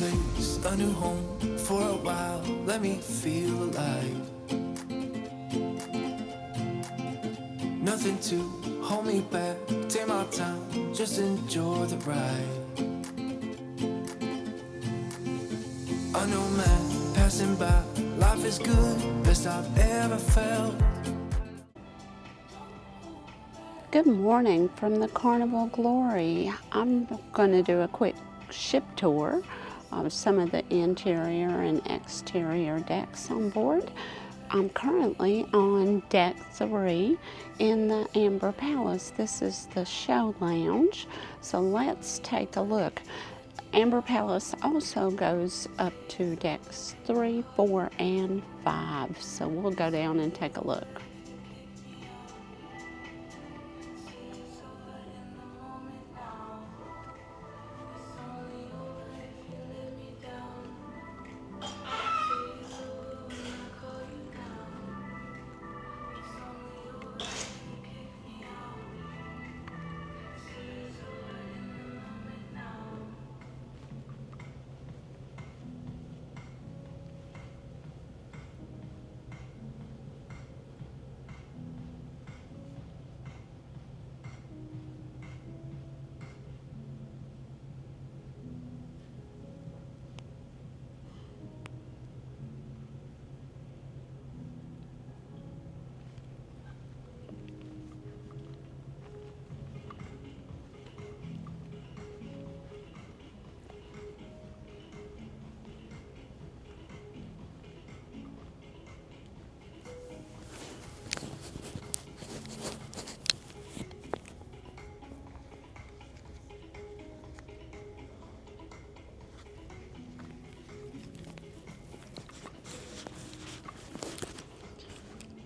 place, a new home for a while. Let me feel alive. Nothing to hold me back. Take my time, just enjoy the ride. A new man passing by. Life is good, best I've ever felt. Good morning from the Carnival Glory. I'm going to do a quick ship tour of some of the interior and exterior decks on board. I'm currently on deck 3 in the Amber Palace. This is the show lounge, so let's take a look. Amber Palace also goes up to decks 3, 4, and 5, so we'll go down and take a look.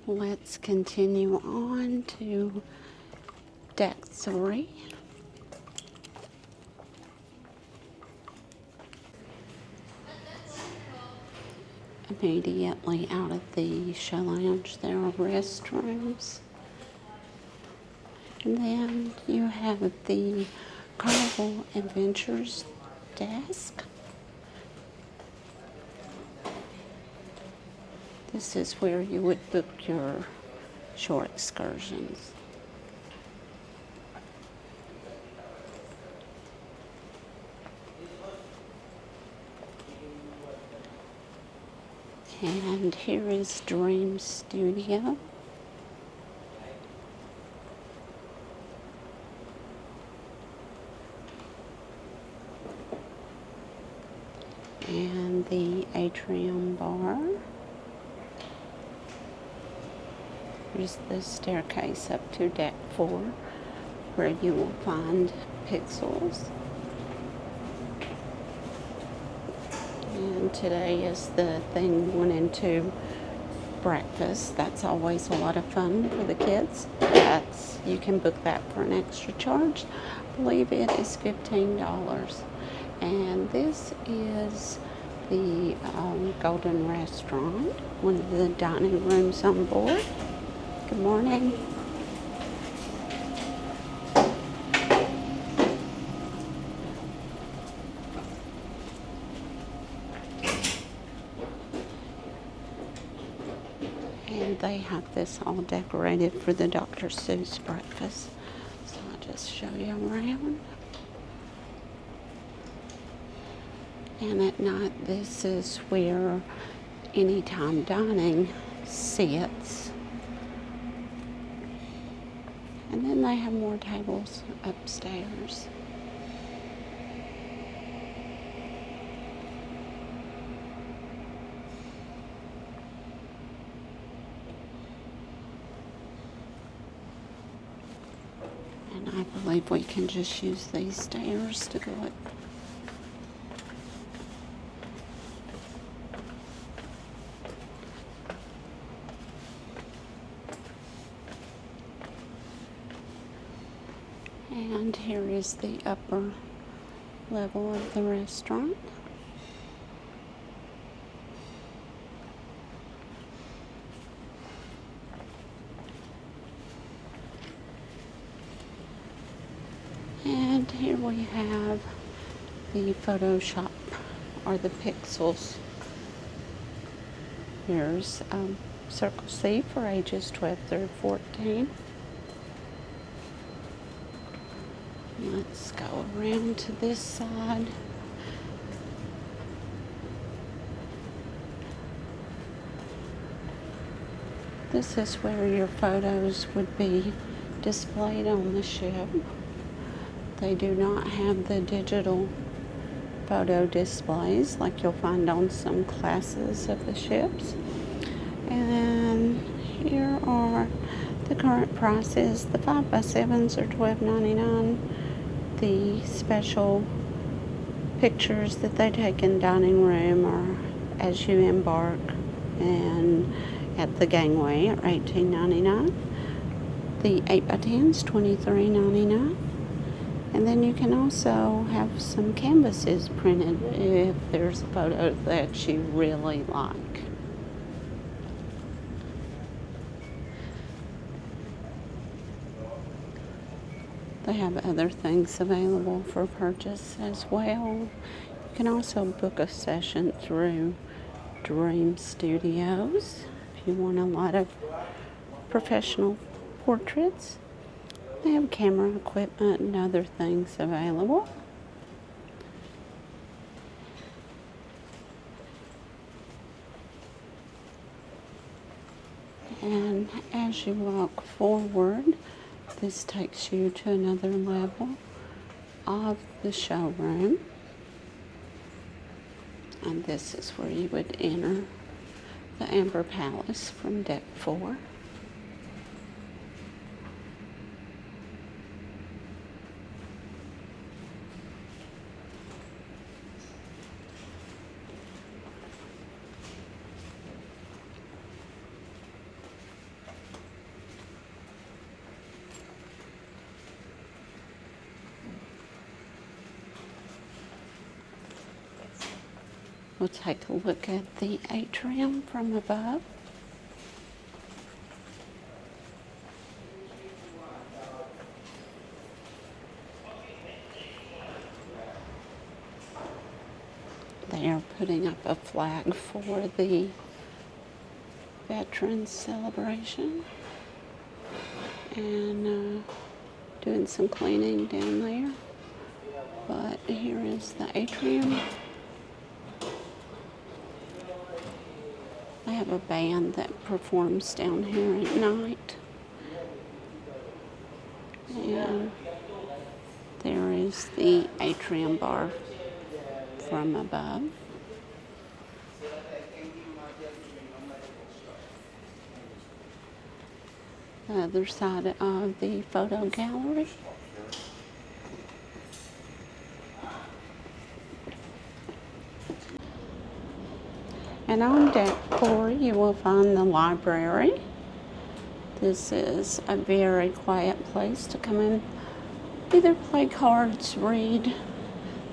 Let's continue on to deck 3. Immediately out of the show lounge there are restrooms. And then you have the Carnival Adventures desk. This is where you would book your shore excursions. And here is Dream Studio. And the atrium bar. Here's the staircase up to deck 4, where you will find pixels. And today is the thing 1 and 2 breakfast. That's always a lot of fun for the kids. You can book that for an extra charge. I believe it is $15. And this is the Golden Restaurant, one of the dining rooms on board. Good morning. And they have this all decorated for the Dr. Seuss breakfast. So I'll just show you around. And at night, this is where Anytime Dining sits. And then they have more tables upstairs. And I believe we can just use these stairs to go up. And here is the upper level of the restaurant. And here we have the photo shop are the pixels. Here's Circle C for ages 12 through 14. Let's go around to this side. This is where your photos would be displayed on the ship. They do not have the digital photo displays like you'll find on some classes of the ships. And here are the current prices. The 5x7s are $12.99. The special pictures that they take in dining room are as you embark and at the gangway are $18.99. The 8x10s $23.99. And then you can also have some canvases printed if there's a photo that you really like. They have other things available for purchase as well. You can also book a session through Dream Studios if you want a lot of professional portraits. They have camera equipment and other things available. And as you walk forward, this takes you to another level of the showroom. And this is where you would enter the Amber Palace from deck 4. We'll take a look at the atrium from above. They are putting up a flag for the Veterans Celebration and doing some cleaning down there. But here is the atrium. They have a band that performs down here at night. And there is the atrium bar from above. The other side of the photo gallery. And on deck 4, you will find the library. This is a very quiet place to come in, either play cards, read.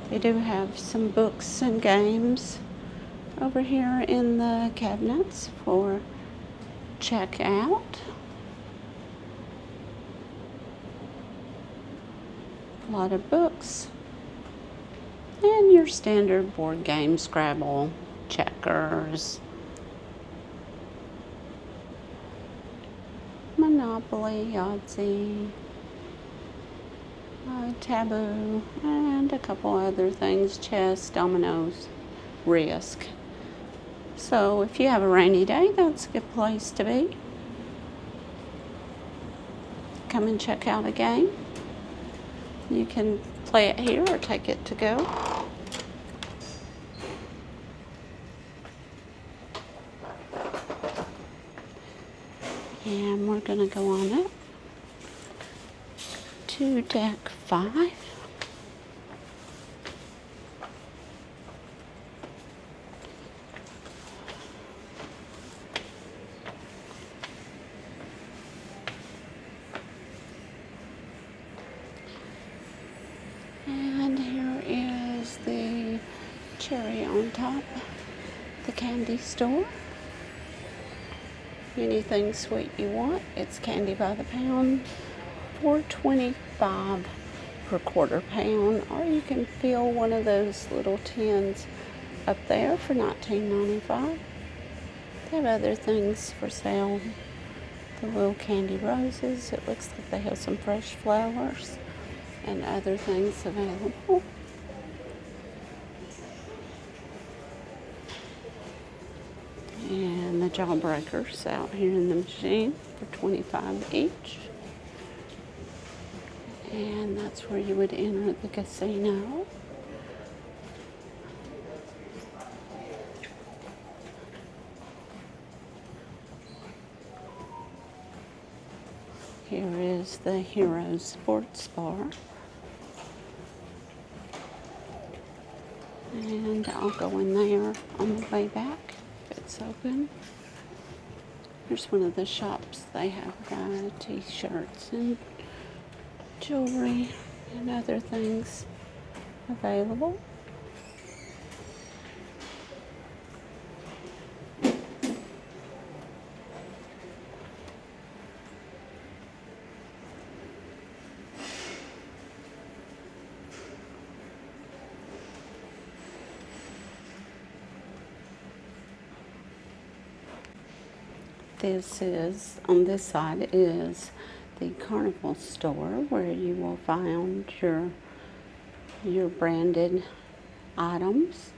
They do have some books and games over here in the cabinets for checkout. A lot of books. And your standard board games, Scrabble, checkers, Monopoly, Yahtzee, Taboo, and a couple other things, chess, dominoes, Risk. So if you have a rainy day, that's a good place to be. Come and check out a game. You can play it here or take it to go. And we're going to go on up to deck 5. And here is the cherry on top, the candy store. Anything sweet you want, it's candy by the pound for $25 per quarter pound, or you can fill one of those little tins up there for $19.95. They have other things for sale. The little candy roses. It looks like they have some fresh flowers and other things available. And the jawbreakers out here in the machine for $25 each. And that's where you would enter the casino. Here is the Hero Sports Bar. And I'll go in there on the way back if it's open. Here's one of the shops. They have t-shirts and jewelry and other things available. This is, on this side is the Carnival store where you will find your branded items,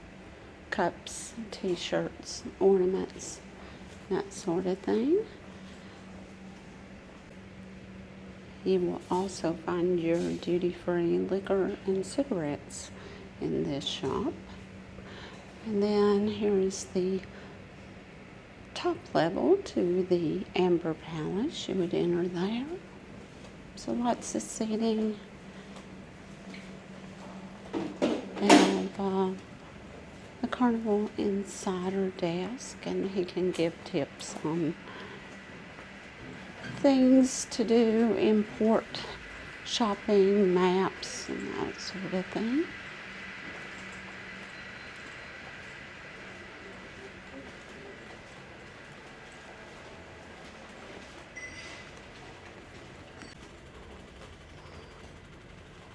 cups, t-shirts, ornaments, that sort of thing. You will also find your duty-free liquor and cigarettes in this shop. And then here is the top level to the Amber Palace. You would enter there. So lots of seating. They have a Carnival Insider desk, and he can give tips on things to do, import, shopping, maps, and that sort of thing.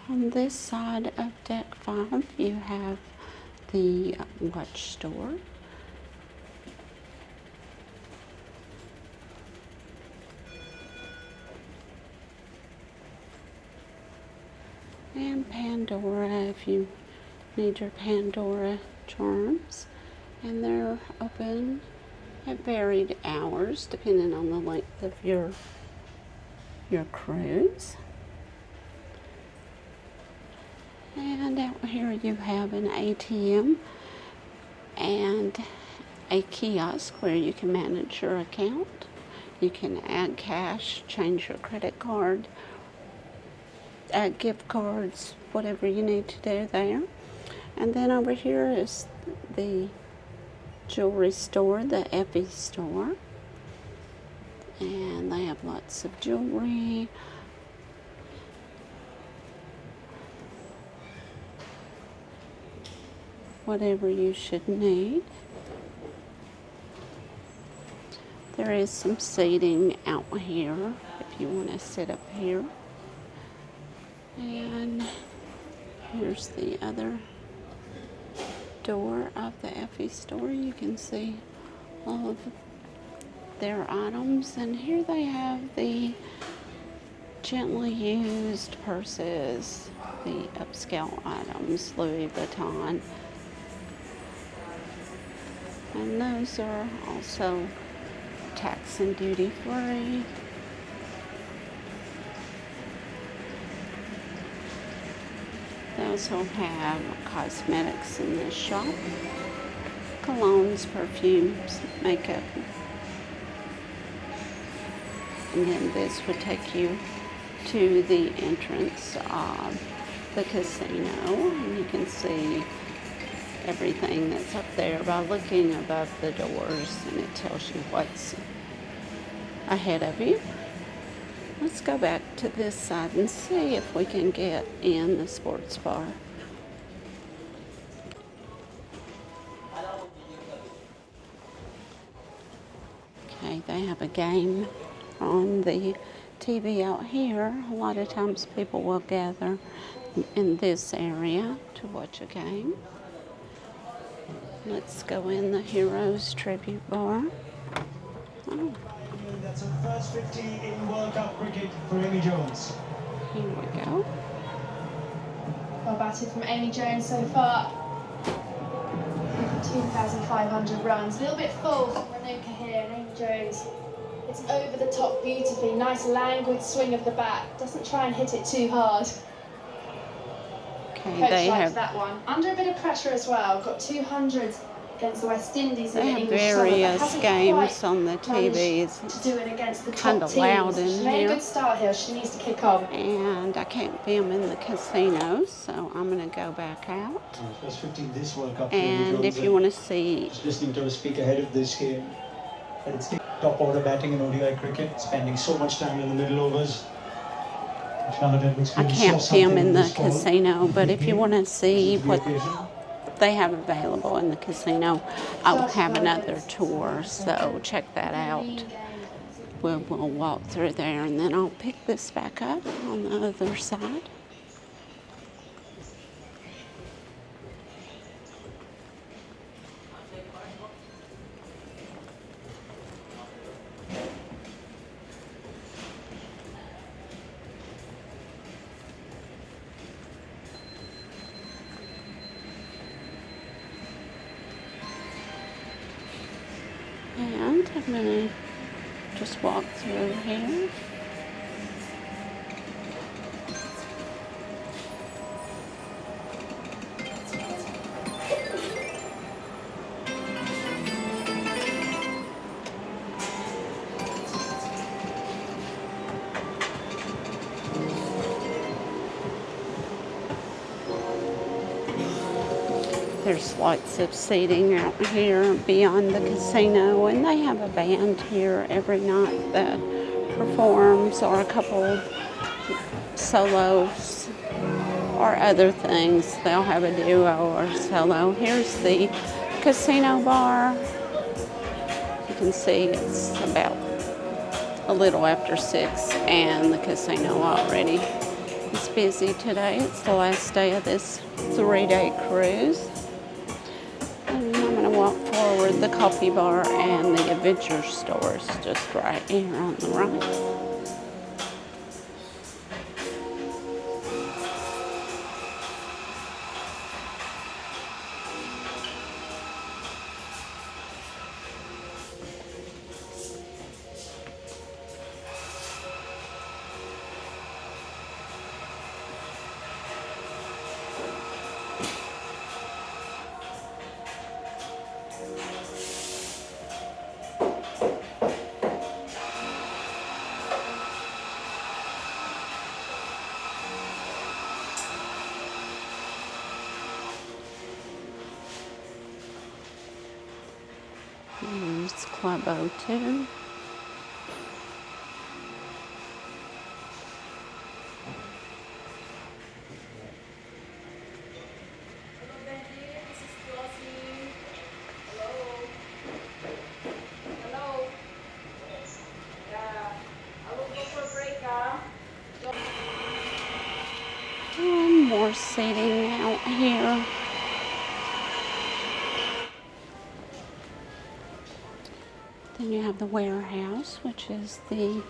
On this side of Deck 5, you have the watch store. And Pandora, if you need your Pandora charms. And they're open at varied hours, depending on the length of your cruise. And out here you have an ATM and a kiosk where you can manage your account. You can add cash, change your credit card, add gift cards, whatever you need to do there. And then over here is the jewelry store, the Effie store. And they have lots of jewelry. Whatever you should need. There is some seating out here if you want to sit up here. And here's the other door of the Effie store. You can see all of their items. And here they have the gently used purses, the upscale items, Louis Vuitton. And those are also tax and duty free. They also have cosmetics in this shop. Colognes, perfumes, makeup. And then this would take you to the entrance of the casino. And you can see everything that's up there by looking above the doors, and it tells you what's ahead of you. Let's go back to this side and see if we can get in the sports bar. Okay, they have a game on the TV out here. A lot of times people will gather in this area to watch a game. Let's go in the Heroes Tribute Bar. Oh. That's her first 50 in World Cup cricket for Amy Jones. Here we go. Well batted from Amy Jones so far. 2,500 runs. A little bit full from Renuka here, and Amy Jones. It's over the top beautifully. Nice languid swing of the bat. Doesn't try and hit it too hard. Okay, Coach they likes have that one. Under a bit of pressure as well. Got 200 against the West Indies in they the have English summer, but various hasn't games quite on the TVs. managed to do it against the Kind top of loud teams. in She made here. a good start here. She needs to kick on. And I can't film in the casino, so I'm going to go back out. First 50 in this World Cup. And if you want to see, just listening to her speak ahead of this game, and it's top order batting in ODI cricket, spending so much time in the middle overs. I can't film in the casino, but if you want to see what they have available in the casino, I will have another tour, so check that out. We'll walk through there, and then I'll pick this back up on the other side. And I'm going to just walk through here. There's lots of seating out here beyond the casino, and they have a band here every night that performs, or a couple of solos or other things. They'll have a duo or solo. Here's the casino bar. You can see it's about a little after 6, and the casino already is busy today. It's the last day of this 3-day cruise. And I'm going to walk forward. The coffee bar and the adventure store is just right here on the right. There's Club O2. And more seating out here. Then you have the warehouse, which is the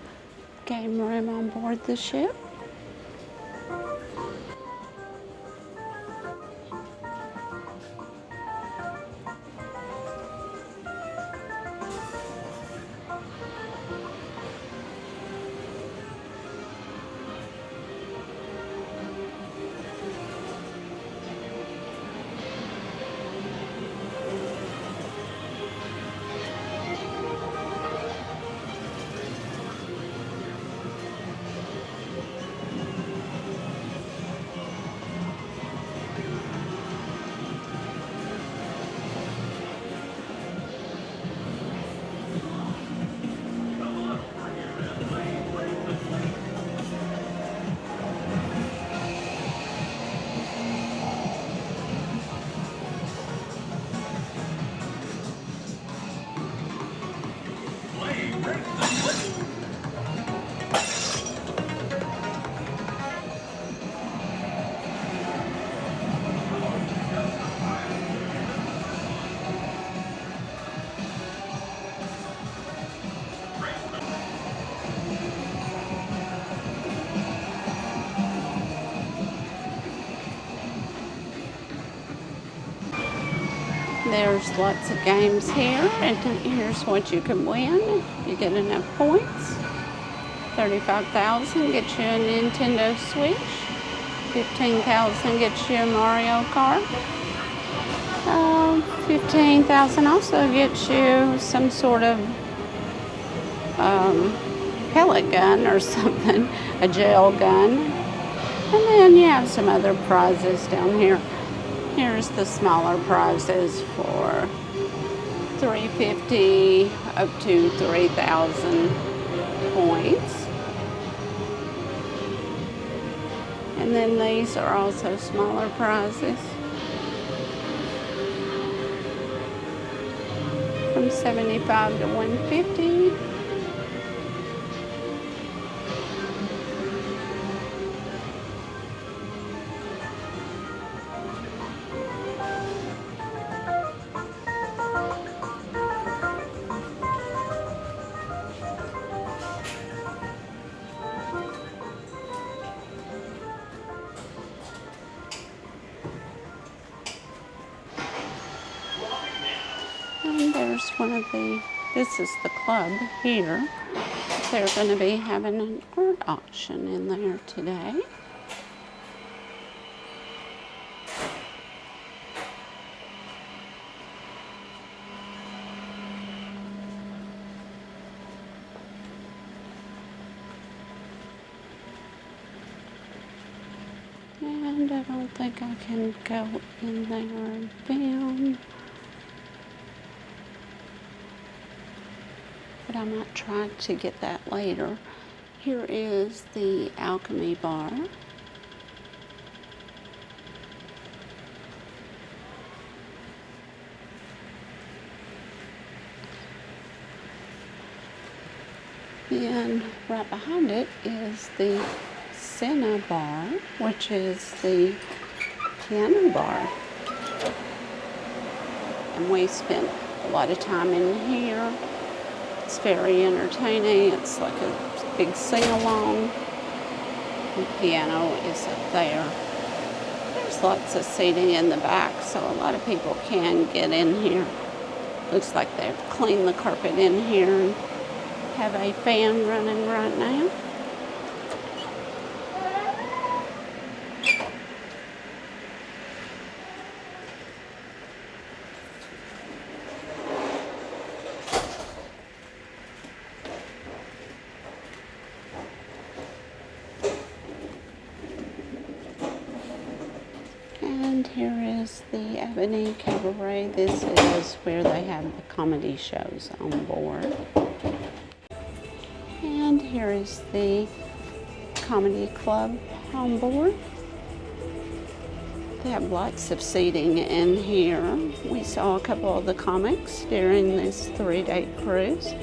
game room on board the ship. There's lots of games here, and here's what you can win if you get enough points. 35,000 gets you a Nintendo Switch. 15,000 gets you a Mario Kart. 15,000 also gets you some sort of pellet gun or something, a gel gun. And then you have some other prizes down here. Here's the smaller prizes for $350 up to 3,000 points. And then these are also smaller prizes from 75 to 150. And there's one of this is the club here. They're going to be having an art auction in there today. And I don't think I can go in there and film. But I might try to get that later. Here is the Alchemy Bar. And right behind it is the Senna Bar, which is the piano bar. And we spent a lot of time in here. It's very entertaining. It's like a big sing-along. The piano is up there. There's lots of seating in the back, so a lot of people can get in here. Looks like they've cleaned the carpet in here and have a fan running right now. And here is the Ebony Cabaret. This is where they have the comedy shows on board. And here is the comedy club on board. They have lots of seating in here. We saw a couple of the comics during this 3-day cruise.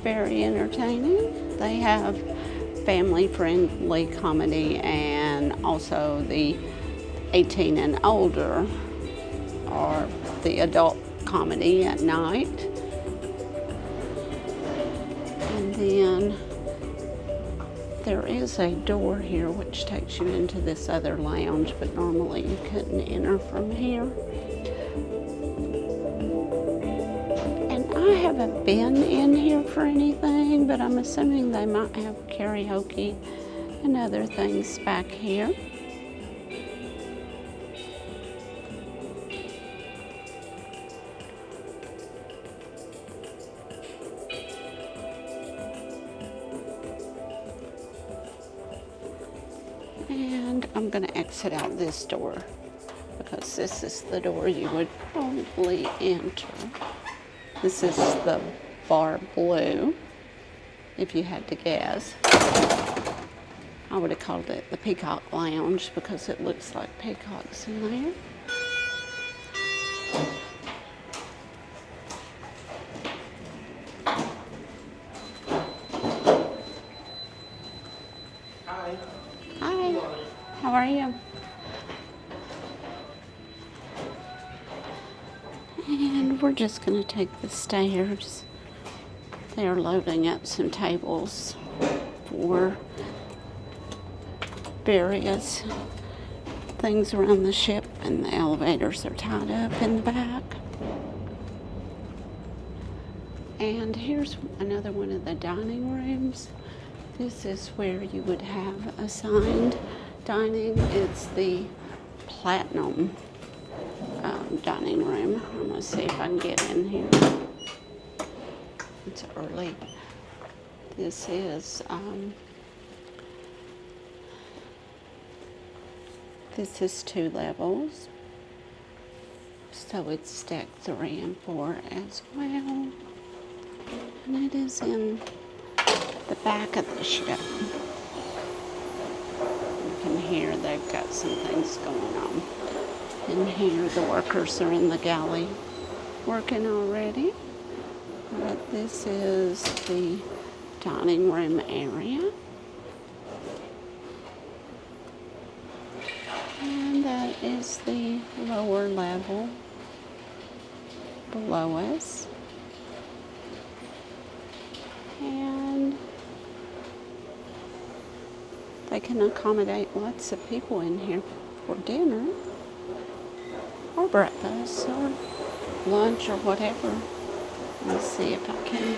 Very entertaining. They have family-friendly comedy and also the 18 and older, or the adult comedy at night. And then there is a door here which takes you into this other lounge, but normally you couldn't enter from here. And I haven't been in here for anything, but I'm assuming they might have karaoke and other things back here. And I'm going to exit out this door because this is the door you would probably enter. This is the bar blue, if you had to guess. I would have called it the Peacock Lounge because it looks like peacocks in there. How are you? And we're just going to take the stairs. They're loading up some tables for various things around the ship, and the elevators are tied up in the back. And here's another one of the dining rooms. This is where you would have assigned dining. It's the platinum dining room. I'm gonna see if I can get in here. It's early. This is 2 levels. So it's stack 3 and 4 as well. And it is in the back of the ship. You can hear they've got some things going on. In here, the workers are in the galley working already. But this is the dining room area. And that is the lower level below us. And they can accommodate lots of people in here for dinner or breakfast or lunch or whatever. Let's see if I can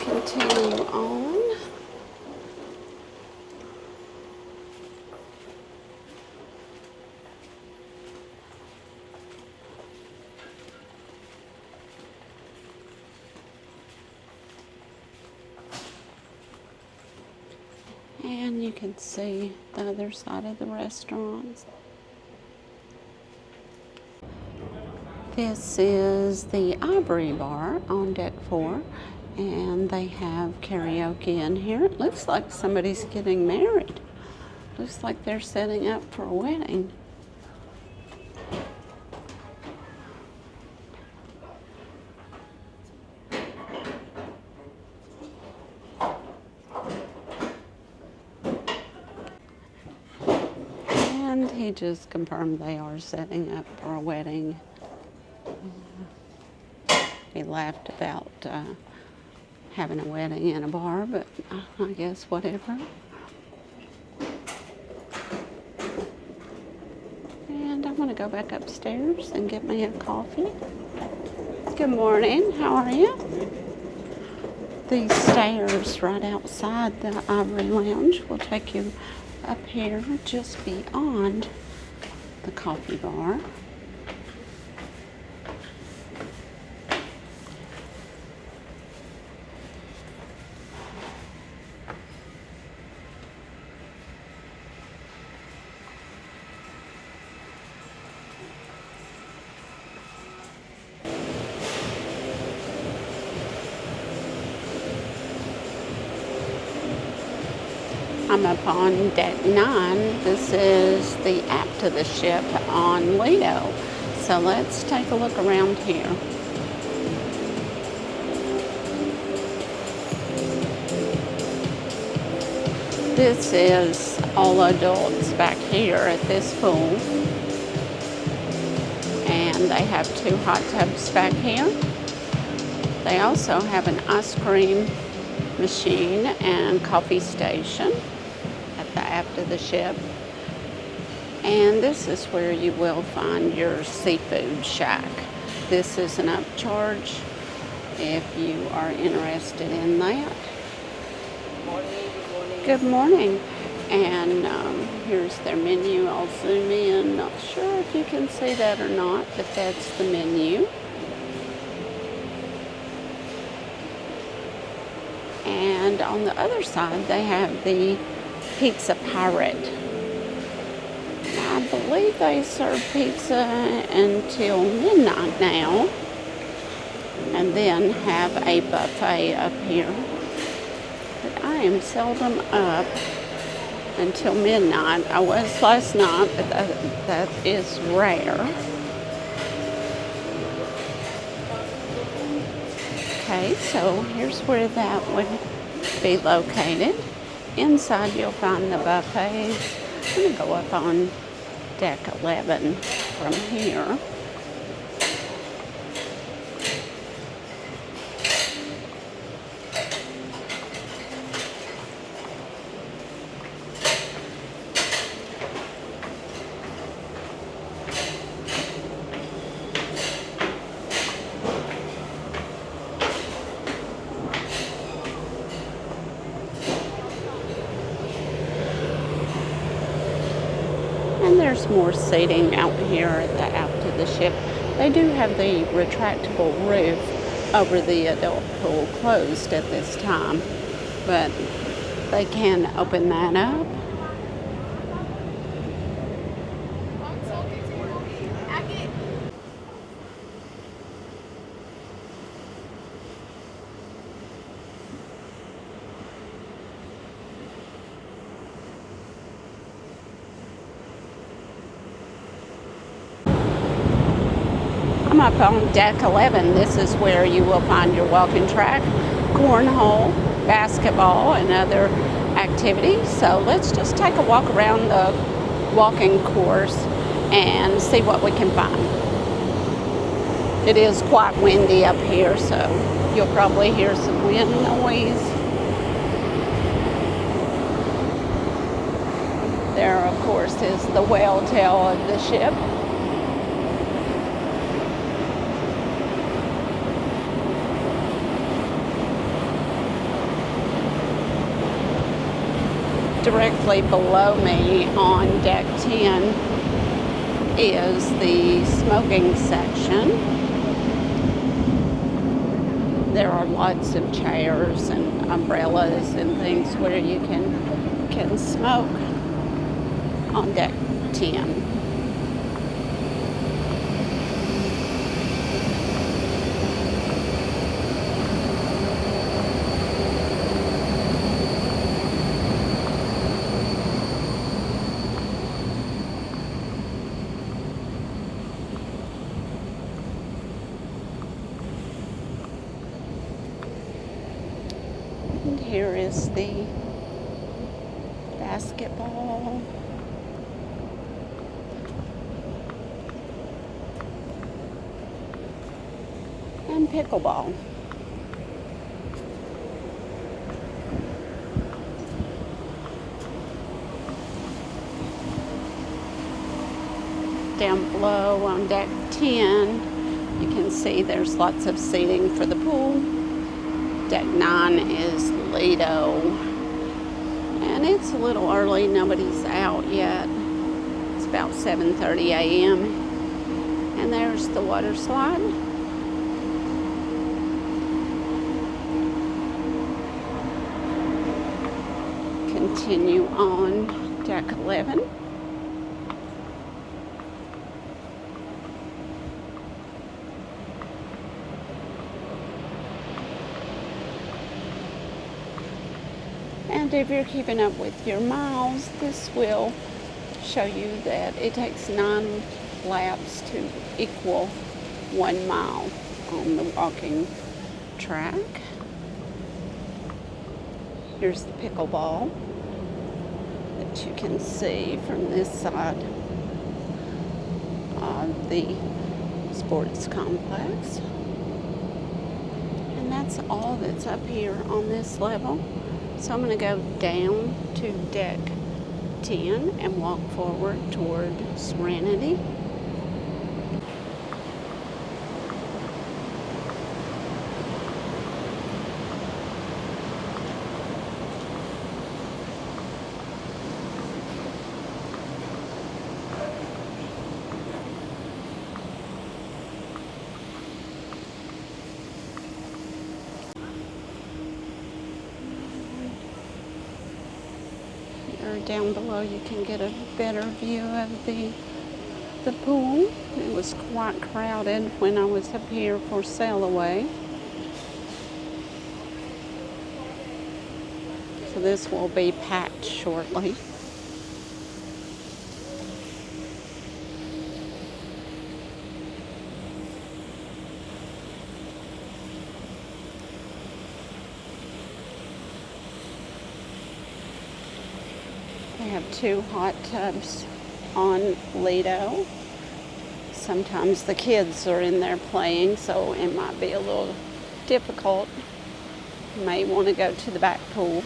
continue on. And you can see the other side of the restaurants. This is the Ivory Bar on deck 4, and they have karaoke in here. It looks like somebody's getting married. Looks like they're setting up for a wedding. And he just confirmed they are setting up for a wedding. He laughed about having a wedding in a bar, but I guess whatever. And I'm going to go back upstairs and get me a coffee. Good morning. How are you? These stairs right outside the Ivory Lounge will take you up here just beyond the coffee bar. I'm up on deck 9. This is the app to the ship on Lido. So let's take a look around here. This is all adults back here at this pool. And they have 2 hot tubs back here. They also have an ice cream machine and coffee station at the aft of the ship. And this is where you will find your seafood shack. This is an upcharge if you are interested in that. Good morning. And here's their menu. I'll zoom in. Not sure if you can see that or not, but that's the menu. And on the other side, they have the Pizza Pirate. I believe they serve pizza until midnight now, and then have a buffet up here. But I am seldom up until midnight. I was last night, but that is rare. Okay, so here's where that would be located. Inside you'll find the buffets. I'm going to go up on deck 11 from here. there's more seating out here at the aft of the ship. They do have the retractable roof over the adult pool closed at this time, but they can open that up. I'm up on deck 11. This is where you will find your walking track, cornhole, basketball, and other activities. So let's just take a walk around the walking course and see what we can find. It is quite windy up here, so you'll probably hear some wind noise. There, of course, is the whale tail of the ship. Directly below me on deck 10 is the smoking section. There are lots of chairs and umbrellas and things where you can smoke on deck 10. And here is the basketball. And pickleball. Down below on deck 10, you can see there's lots of seating for the pool. Deck 9 is Lido. And it's a little early, nobody's out yet. It's about 7:30 a.m. And there's the water slide. Continue on deck 11. And if you're keeping up with your miles, this will show you that it takes 9 laps to equal 1 mile on the walking track. Here's the pickleball that you can see from this side of the sports complex. And that's all that's up here on this level. So I'm going to go down to deck 10 and walk forward toward Serenity. Down below you can get a better view of the pool. It was quite crowded when I was up here for sail away. So this will be packed shortly. They have 2 hot tubs on Lido. Sometimes the kids are in there playing, so it might be a little difficult. You may want to go to the back pool.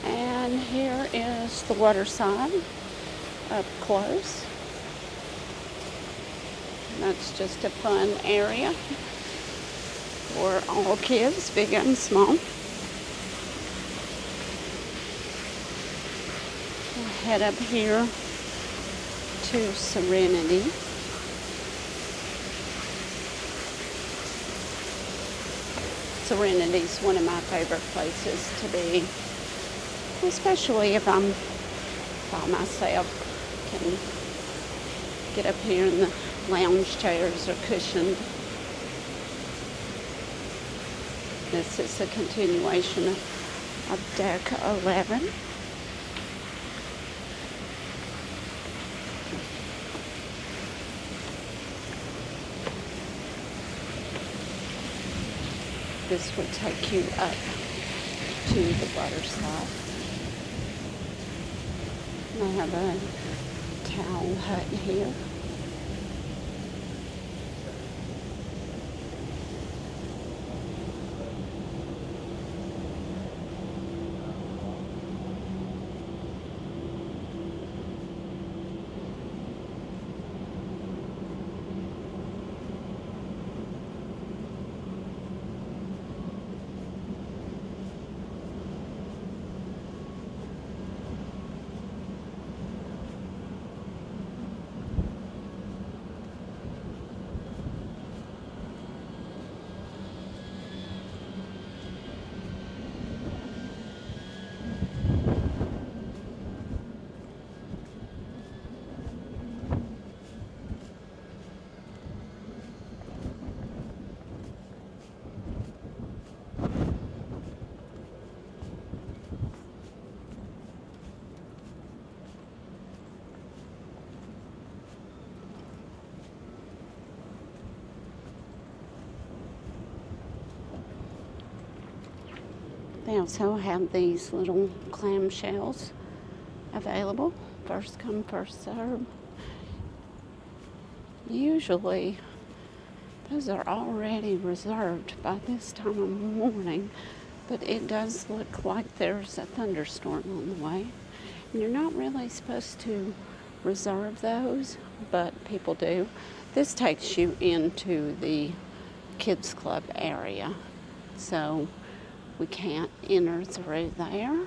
And here is the water side up close. That's just a fun area for all kids, big and small. head up here to Serenity. Serenity's one of my favorite places to be, especially if I'm by myself. Can get up here and the lounge chairs are cushioned. This is a continuation of deck 11. This would take you up to the water slide. They have a towel hut here. They also have these little clamshells available. First come, first serve. Usually, those are already reserved by this time of morning, but it does look like there's a thunderstorm on the way. And you're not really supposed to reserve those, but people do. This takes you into the kids club area, so we can't enter through there.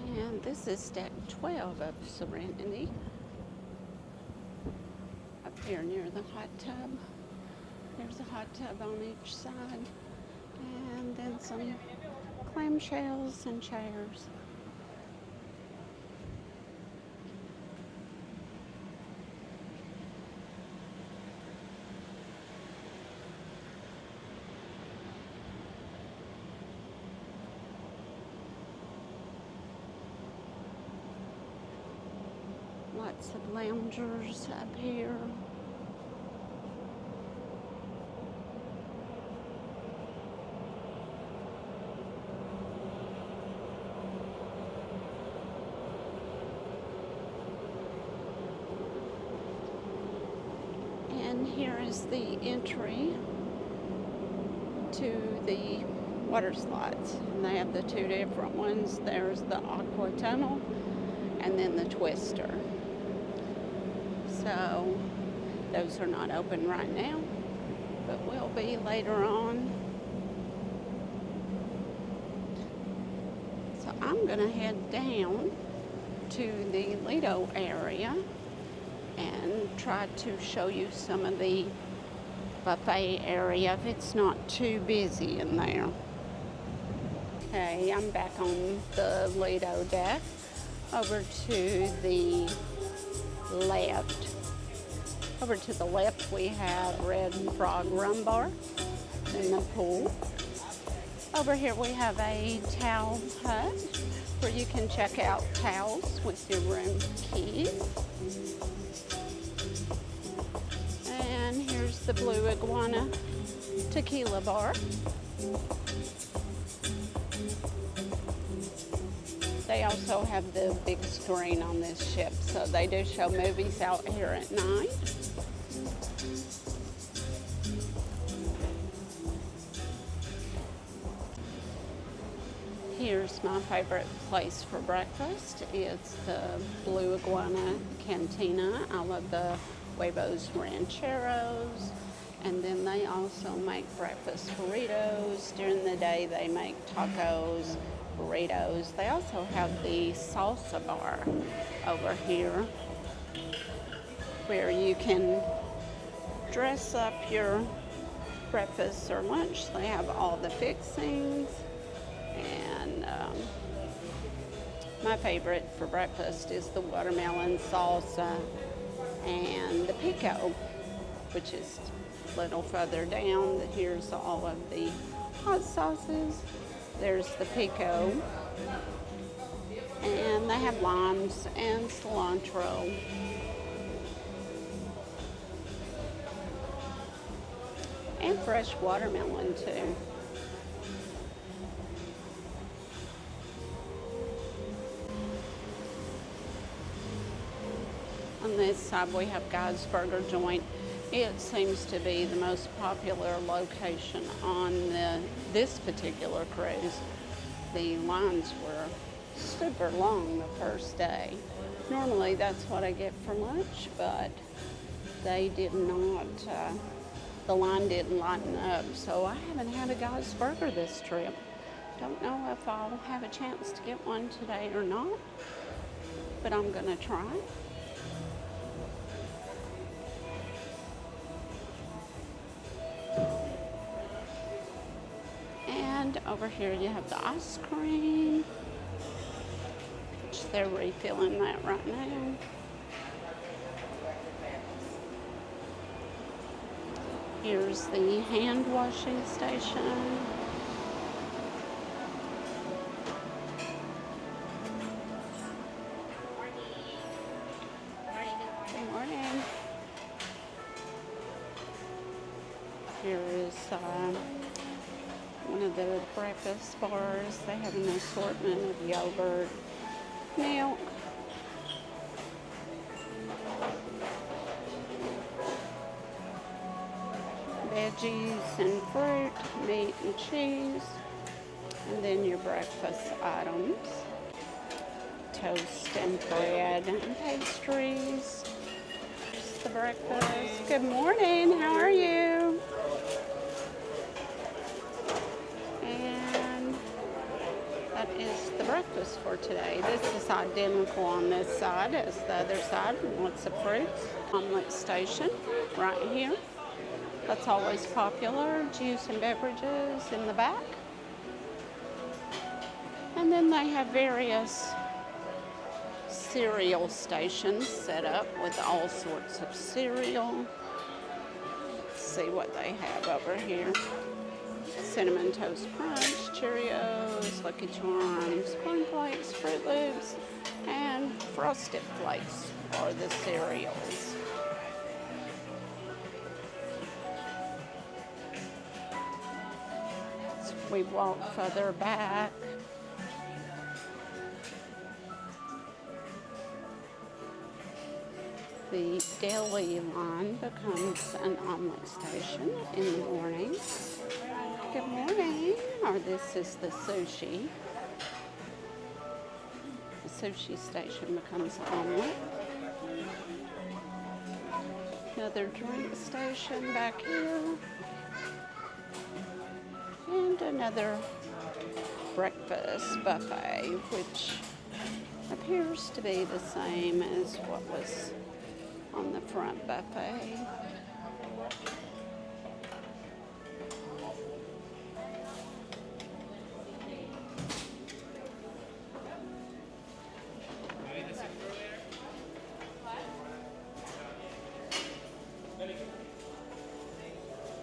And this is deck 12 of Serenity. Up here near the hot tub. There's a hot tub on each side. And then some clamshells and chairs. Lots of loungers up here. And here is the entry to the water slides. And they have the two different ones. There's the aqua tunnel and then the twister. So those are not open right now, but will be later on. So I'm gonna head down to the Lido area and try to show you some of the buffet area if it's not too busy in there. Okay, I'm back on the Lido deck. Over to the left. Over to the left we have Red Frog Rum Bar in the pool. Over here we have a towel hut where you can check out towels with your room keys. And here's the Blue Iguana tequila bar. They also have the big screen on this ship, so they do show movies out here at night. Here's my favorite place for breakfast. It's the Blue Iguana Cantina. I love the huevos rancheros. And then they also make breakfast burritos. During the day they make tacos, burritos. They also have the salsa bar over here where you can dress up your breakfast or lunch. They have all the fixings. And my favorite for breakfast is the watermelon salsa and the pico, which is a little further down. Here's all of the hot sauces. There's the pico. And they have limes and cilantro. And fresh watermelon too. On this side we have Guy's Burger Joint. It seems to be the most popular location on this particular cruise. The lines were super long the first day. Normally that's what I get for lunch, but they did not, the line didn't lighten up, so I haven't had a Guy's Burger this trip. Don't know if I'll have a chance to get one today or not, but I'm gonna try. And over here you have the ice cream, which they're refilling that right now. Here's the hand washing station. Good morning. Here is one of the breakfast bars. They have an assortment of yogurt, milk, veggies and fruit, meat and cheese, and then your breakfast items, toast and bread and pastries. Just the breakfast. Good morning, how are you? And that is the breakfast for today. This is identical on this side as the other side. Lots of fruits. Omelet station right here. That's always popular. Juice and beverages in the back. And then they have various cereal stations set up with all sorts of cereal. Let's see what they have over here. Cinnamon Toast Crunch, Cheerios, Lucky Charms, Corn Flakes, Fruit Loops, and Frosted Flakes are the cereals. We walk further back. The deli line becomes an omelet station in the morning. Good morning. Or this is the sushi. The sushi station becomes omelet. Another drink station back here. And another breakfast buffet, which appears to be the same as what was on the front buffet.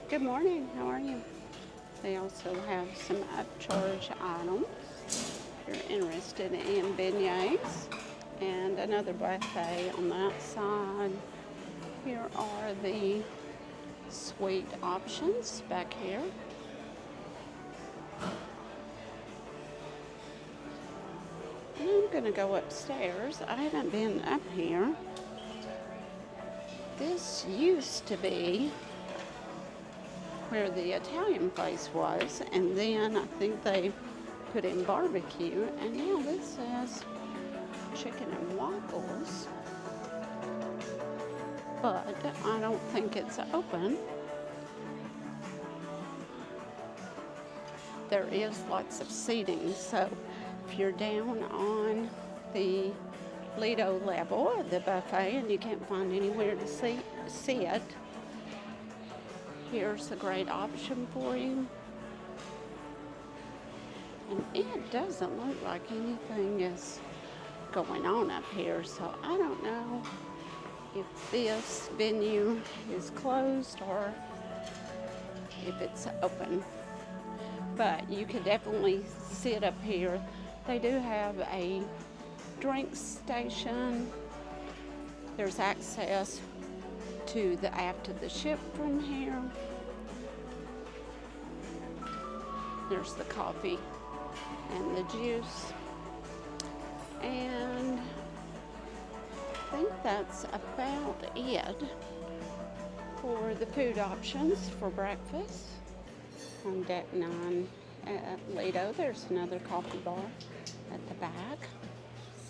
Good morning, how are you? They also have some upcharge items if you're interested in beignets, and another buffet on that side. Here are the sweet options back here. And I'm gonna go upstairs. I haven't been up here. This used to be where the Italian place was, and then I think they put in barbecue, and now this says chicken and waffles, but I don't think it's open. There is lots of seating, so if you're down on the Lido level of the buffet and you can't find anywhere to sit, here's a great option for you. And it doesn't look like anything is going on up here, so I don't know if this venue is closed or if it's open. But you could definitely sit up here. They do have a drink station. There's access to the aft of the ship from here. There's the coffee and the juice. And I think that's about it for the food options for breakfast. On deck 9 at Lido, there's another coffee bar at the back.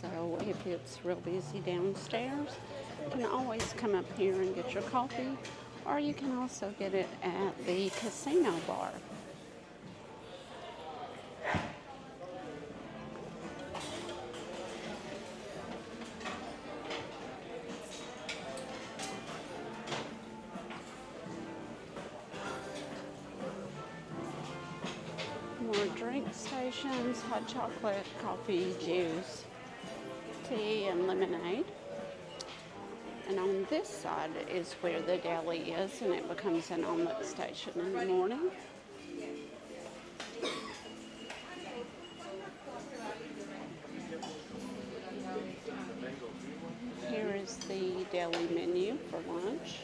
So if it's real busy downstairs, you can always come up here and get your coffee, or you can also get it at the casino bar. More drink stations, hot chocolate, coffee, juice, tea, and lemonade. And on this side is where the deli is, and it becomes an omelet station in the morning. Here is the deli menu for lunch.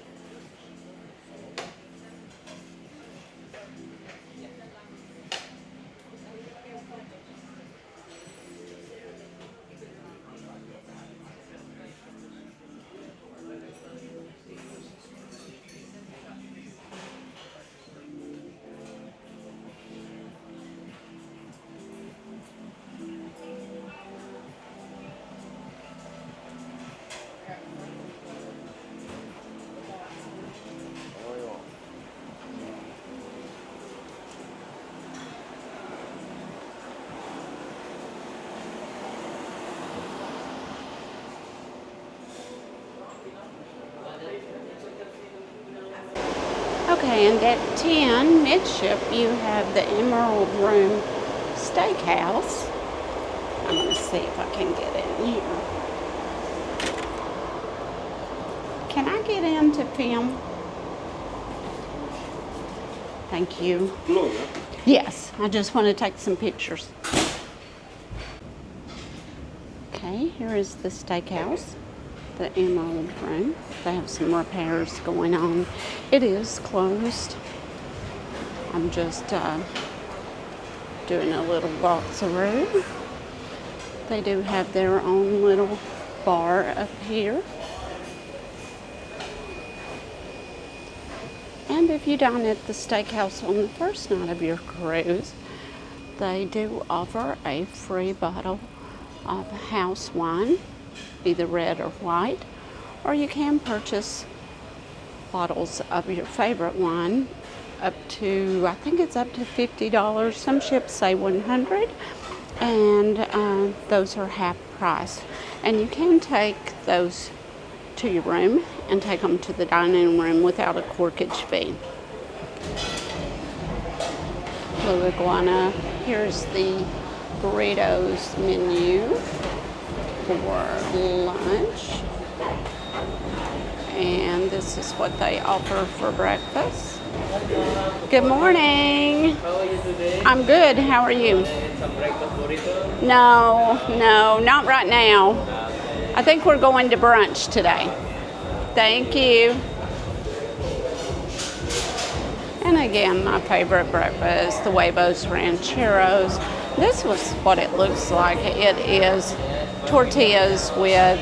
Okay, and at 10, midship, you have the Emerald Room Steakhouse. I'm going to see if I can get in here. Can I get in to film? Thank you. Yes, I just want to take some pictures. Okay, here is the steakhouse, the Emerald Room. They have some repairs going on. It is closed. I'm just doing a little walk-through. They do have their own little bar up here. And if you dine at the steakhouse on the first night of your cruise, they do offer a free bottle of house wine, either red or white, or you can purchase bottles of your favorite wine up to, I think it's up to $50. Some ships say $100, and those are half price. And you can take those to your room and take them to the dining room without a corkage fee. Blue Iguana, here's the burritos menu for lunch. And this is what they offer for breakfast. Good morning. How are you today? I'm good. How are you? Some breakfast burrito? No, not right now. I think we're going to brunch today. Thank you. And again, my favorite breakfast, the huevos rancheros. This was what it looks like. It is tortillas with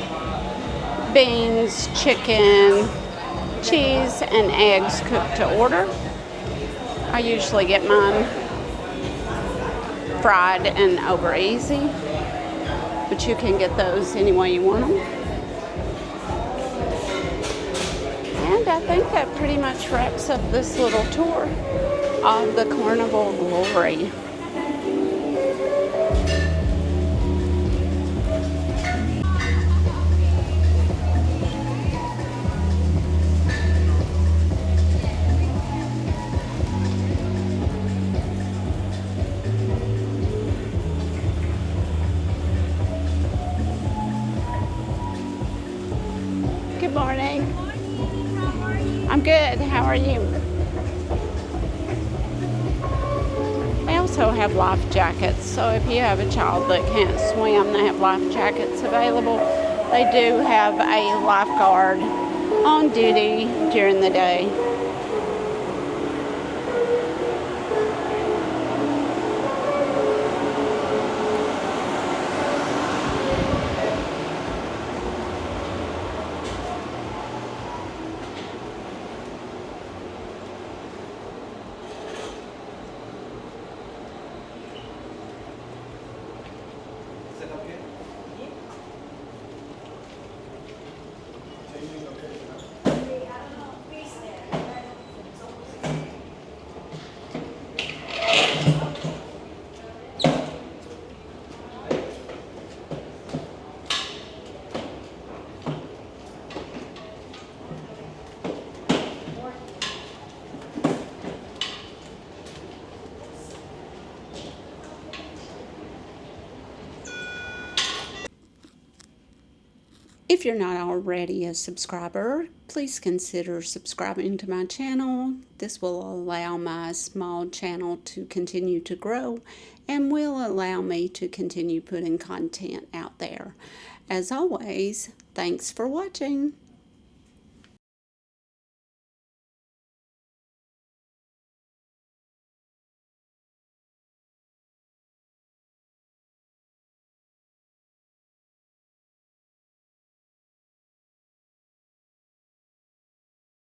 beans, chicken, cheese, and eggs cooked to order. I usually get mine fried and over easy, but you can get those any way you want them. And I think that pretty much wraps up this little tour of the Carnival Glory. Good morning. How are you? I'm good. How are you? They also have life jackets, so if you have a child that can't swim, they have life jackets available. They do have a lifeguard on duty during the day. If you're not already a subscriber, please consider subscribing to my channel. This will allow my small channel to continue to grow and will allow me to continue putting content out there. As always, thanks for watching.